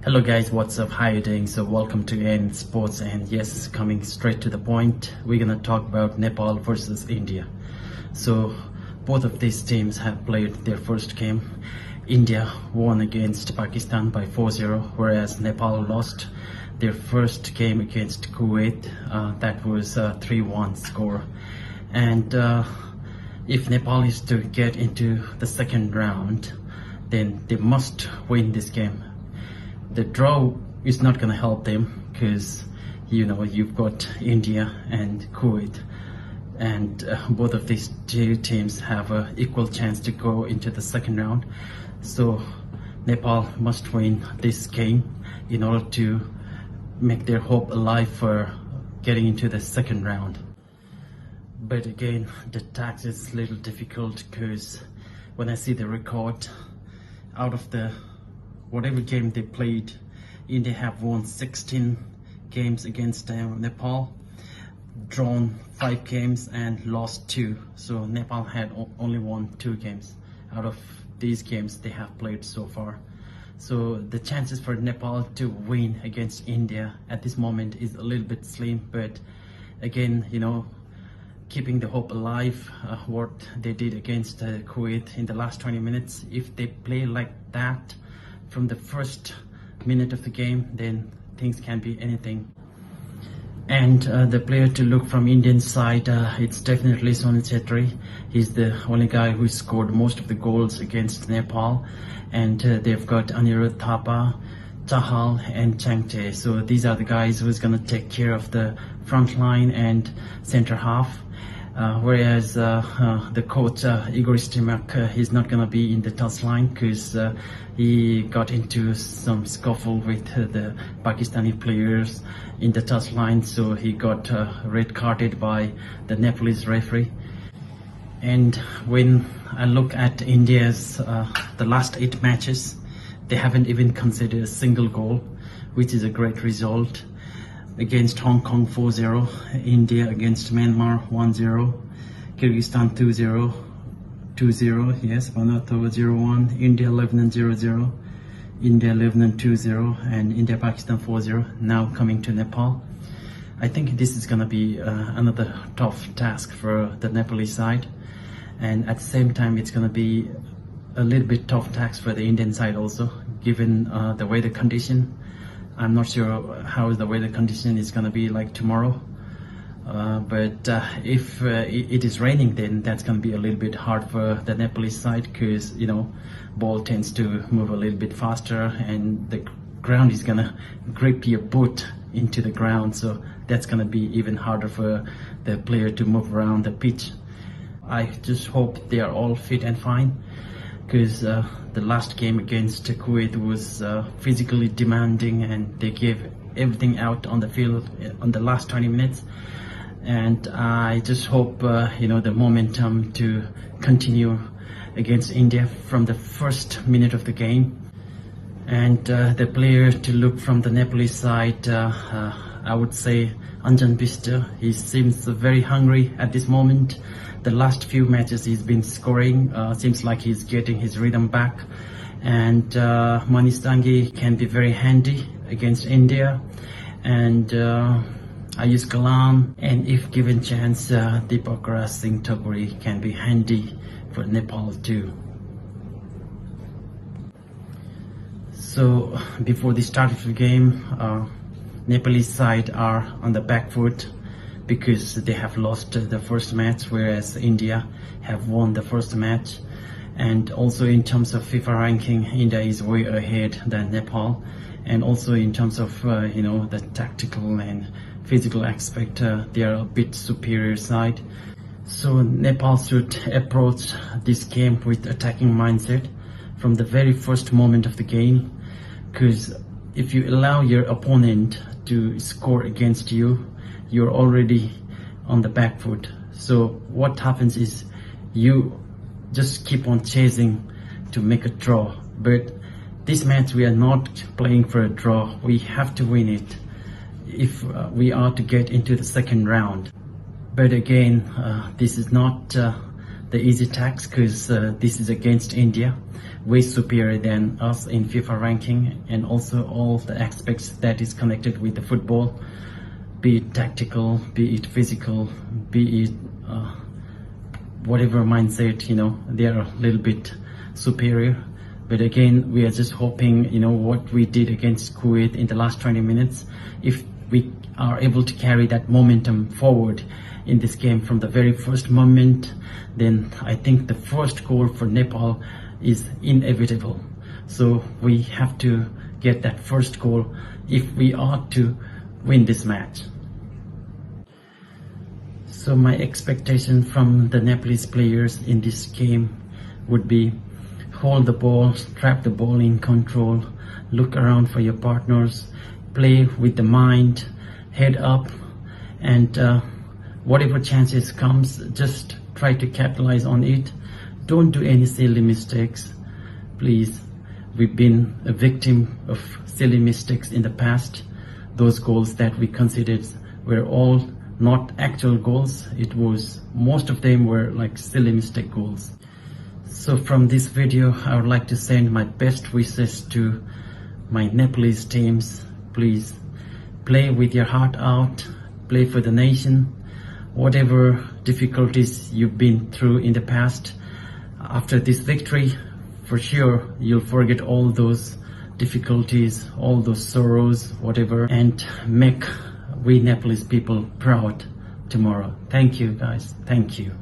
Hello guys, what's up? How you doing? So welcome to N Sports, and yes, coming straight to the point, we're gonna talk about Nepal versus India. So both of these teams have played their first game. India won against Pakistan by 4-0, whereas Nepal lost their first game against Kuwait. That was a 3-1 score. And if Nepal is to get into the second round, then they must win this game. The draw is not going to help them because you've got India and Kuwait, and both of these two teams have an equal chance to go into the second round. So Nepal must win this game in order to make their hope alive for getting into the second round. But again, the task is a little difficult because when I see the record, out of the whatever game they played, India have won 16 games against Nepal, drawn 5 games and lost 2. So Nepal had only won 2 games out of these games they have played so far. So the chances for Nepal to win against India at this moment is a little bit slim, but again, keeping the hope alive, what they did against Kuwait in the last 20 minutes, if they play like that from the first minute of the game, then things can be anything. And the player to look from Indian side, it's definitely Sunil Chhetri. He's the only guy who scored most of the goals against Nepal, and they've got Anirudh Thapa, Chahal and Changte. So these are the guys who's going to take care of the front line and center half. Whereas the coach Igor Stimac, he's not going to be in the touch line because he got into some scuffle with the Pakistani players in the touch line, so he got red carded by the Nepalese referee. And when I look at India's the last 8 matches, they haven't even conceded a single goal, which is a great result. Against Hong Kong 4-0, India against Myanmar 1-0, Kyrgyzstan 2-0, 2-0, yes, Vanuatu 0-1, India Lebanon 0-0, India Lebanon 2-0, and India Pakistan 4-0. Now coming to Nepal, I think this is gonna be another tough task for the Nepalese side, and at the same time it's gonna be a little bit tough task for the Indian side also, given the weather condition. I'm not sure how the weather condition is going to be like tomorrow, but if it is raining, then that's going to be a little bit hard for the Nepalese side because ball tends to move a little bit faster and the ground is going to grip your boot into the ground, so that's going to be even harder for the player to move around the pitch. I just hope they are all fit and fine, because the last game against Kuwait was physically demanding and they gave everything out on the field on the last 20 minutes. And I just hope the momentum to continue against India from the first minute of the game. And the player to look from the Nepalese side, I would say Anjan Bishtha. He seems very hungry at this moment. The last few matches he's been scoring, seems like he's getting his rhythm back. And Manish Tangi can be very handy against India. And Ayush Kalam, and if given chance, Deepak Singh Tagore can be handy for Nepal too. So before the start of the game, Nepalese side are on the back foot because they have lost the first match, whereas India have won the first match. And also in terms of FIFA ranking, India is way ahead than Nepal. And also in terms of the tactical and physical aspect, they are a bit superior side. So Nepal should approach this game with attacking mindset from the very first moment of the game, because if you allow your opponent to score against you, you're already on the back foot. So what happens is you just keep on chasing to make a draw. But this match we are not playing for a draw. We have to win it if we are to get into the second round. But again, this is not the easy task, because this is against India, way superior than us in FIFA ranking, and also all the aspects that is connected with the football, be it tactical, be it physical, be it whatever mindset, they are a little bit superior. But again, we are just hoping, what we did against Kuwait in the last 20 minutes, if we are able to carry that momentum forward in this game from the very first moment, then I think the first goal for Nepal is inevitable. So we have to get that first goal if we are to win this match. So my expectation from the Nepalese players in this game would be hold the ball, trap the ball in control, look around for your partners, play with the mind, head up, and whatever chances comes, just try to capitalize on it. Don't do any silly mistakes, please. We've been a victim of silly mistakes in the past. Those goals that we considered were all not actual goals. Most of them were like silly mistake goals. So from this video, I would like to send my best wishes to my Nepalese teams. Please play with your heart out, play for the nation. Whatever difficulties you've been through in the past, after this victory, for sure you'll forget all those difficulties, all those sorrows, whatever, and make we Nepalese people proud tomorrow. Thank you guys, thank you.